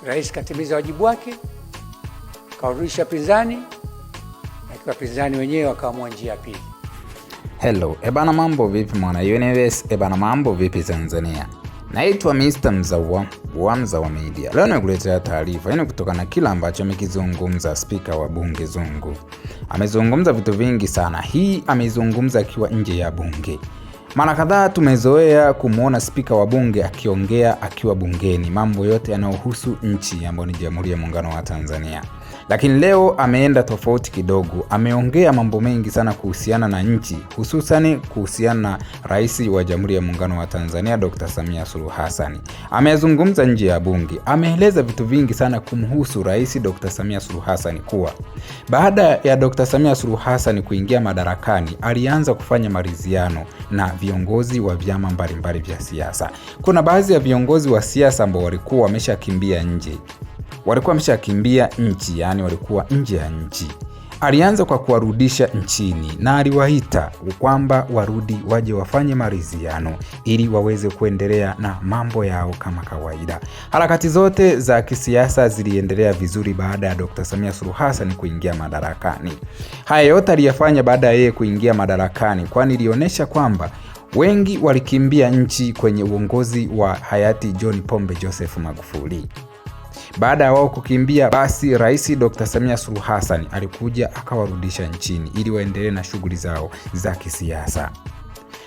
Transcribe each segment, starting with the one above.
Rais katimiza wajibu wake, kawarudisha pinzani, na kwa pinzani wenyewe wakaamua njia ya pili. Hello, ebana mambo vipi mwana universe, ebana mambo vipi Tanzania. Naitwa Mr. Mzawa wa Mzawa Media. Leo nakuletea taarifa ini kutoka na kila ambacho amekizungumza spika wa bunge Zungu. Amezungumza vitu vingi sana. Hii amezungumza akiwa nje ya bunge. Mara kadhaa tumezoea kumuona spika wa bunge akiongea akiwa bungeni mambo yote yanayohusu nchi ambayo ni Jamhuri ya Muungano wa Tanzania. Lakini leo ameenda tofauti kidogo. Ameongea mambo mengi sana kuhusiana na nchi, hususan kuhusiana na Rais wa Jamhuri ya Muungano wa Tanzania Dr. Samia Suluhu Hassan. Amezungumza nje ya bunge. Ameeleza vitu vingi sana kumhusu Rais Dr. Samia Suluhu Hassan kuwa baada ya Dr. Samia Suluhu Hassan kuingia madarakani, alianza kufanya maridhiano na viongozi wa vyama mbalimbali vya siasa. Kuna baadhi ya viongozi wa siasa ambao walikuwa wameshakimbia nje. Walikuwa wameshakimbia nchi, yani walikuwa nje ya nchi. Alianza kwa kuwarudisha nchini na aliwaita kwamba warudi waje wafanye maridhiano ili waweze kuendelea na mambo yao kama kawaida. Harakati zote za kisiasa ziliendelea vizuri baada ya Dr. Samia Suluhu Hassan kuingia madarakani. Haya yote aliyafanya baada ya yeye kuingia madarakani, kwani ilionyesha kwamba wengi walikimbia nchi kwenye uongozi wa hayati John Pombe Joseph Magufuli. Baada ya wao kukimbia, basi Rais Dr. Samia Suluhu Hassan alikuja akawarudisha nchini ili waendelee na shughuli zao za kisiasa.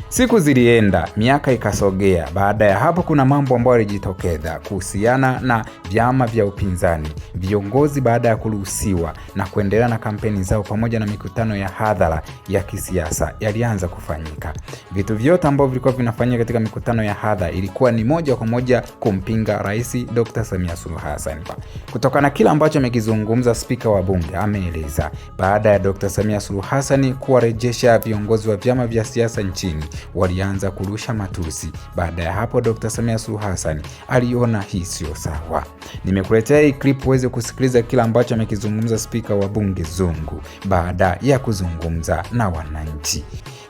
Siku zilienda, miaka ikasogea. Baada ya hapo kuna mambo ambayo yalijitokeza kuhusiana na vyama vya upinzani. Viongozi baada ya kuruhusiwa na kuendelea na kampeni zao pamoja na mikutano ya hadhara ya kisiasa yalianza kufanyika. Vitu vyote ambavyo vilikuwa vinafanyika katika mikutano ya hadhara ilikuwa ni moja kwa moja kumpinga Rais Dr. Samia Suluhu Hassan. Kutokana na kila ambacho amekizungumza spika wa bunge, ameeleza baada ya Dr. Samia Suluhu Hassan kuwarejesha viongozi wa vyama vya siasa nchini, walianza kurusha matusi. Baada ya hapo Dr. Samia Suluhu Hassan aliona hii sio sawa. Nimekuletea hii clip uweze kusikiliza kila ambacho amekizungumza spika wa bunge Zungu baada ya kuzungumza na wananchi.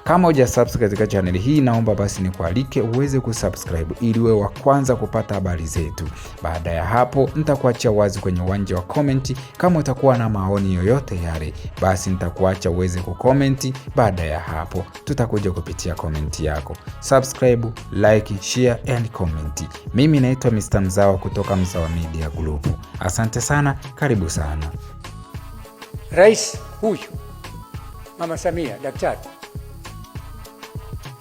Kama hujasubscribe katika channel hii, naomba basi nikualike uweze kusubscribe ili uwe wa kwanza kupata habari zetu. Baada ya hapo nitakuacha wazi kwenye uwanja wa comment. Kama utakuwa na maoni yoyote yale, basi nitakuacha uweze kucomment. Baada ya hapo tutakuja kupitia comment yako. Subscribe, like, share and comment. Mimi naitwa Mr. Mzawa kutoka Mzawa Media Group. Asante sana, karibu sana. Rais huyu Mama Samia daktari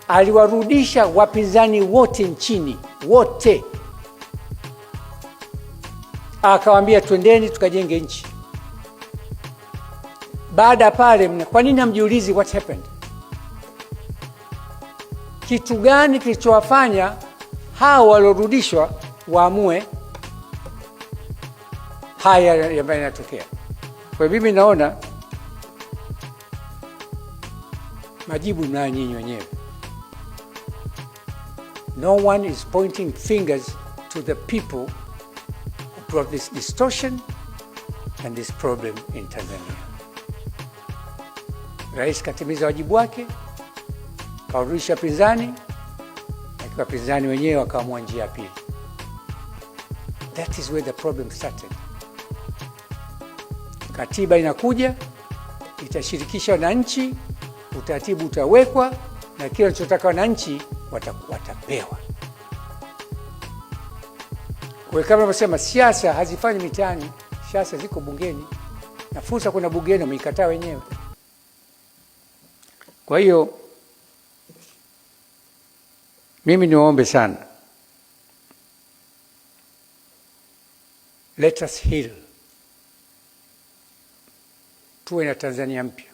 aliwarudisha wapinzani wote nchini, wote. Akawaambia twendeni tukajenge nchi. Baada pale, kwa nini hamjiulizi what happened? Kitu gani kilichowafanya hao walorudishwa waamue haya ambayo yanatokea? Kwa mimi naona majibu mnayo nyinyi wenyewe. No one is pointing fingers to the people who brought this distortion and this problem in Tanzania. Rais katimiza wajibu wake, kawarudisha pinzani, na kwa pinzani wenyewe wakaamua njia ya pili. That is where the problem started. Katiba inakuja, itashirikisha wananchi, utaratibu utawekwa, na kila wanachotaka wananchi watapewa. Kwa kama navyosema, siasa hazifanyi mitaani, siasa ziko bungeni, na fursa kuna bungeni wameikataa wenyewe. Kwa hiyo mimi niwaombe sana, let us heal, tuwe na Tanzania mpya.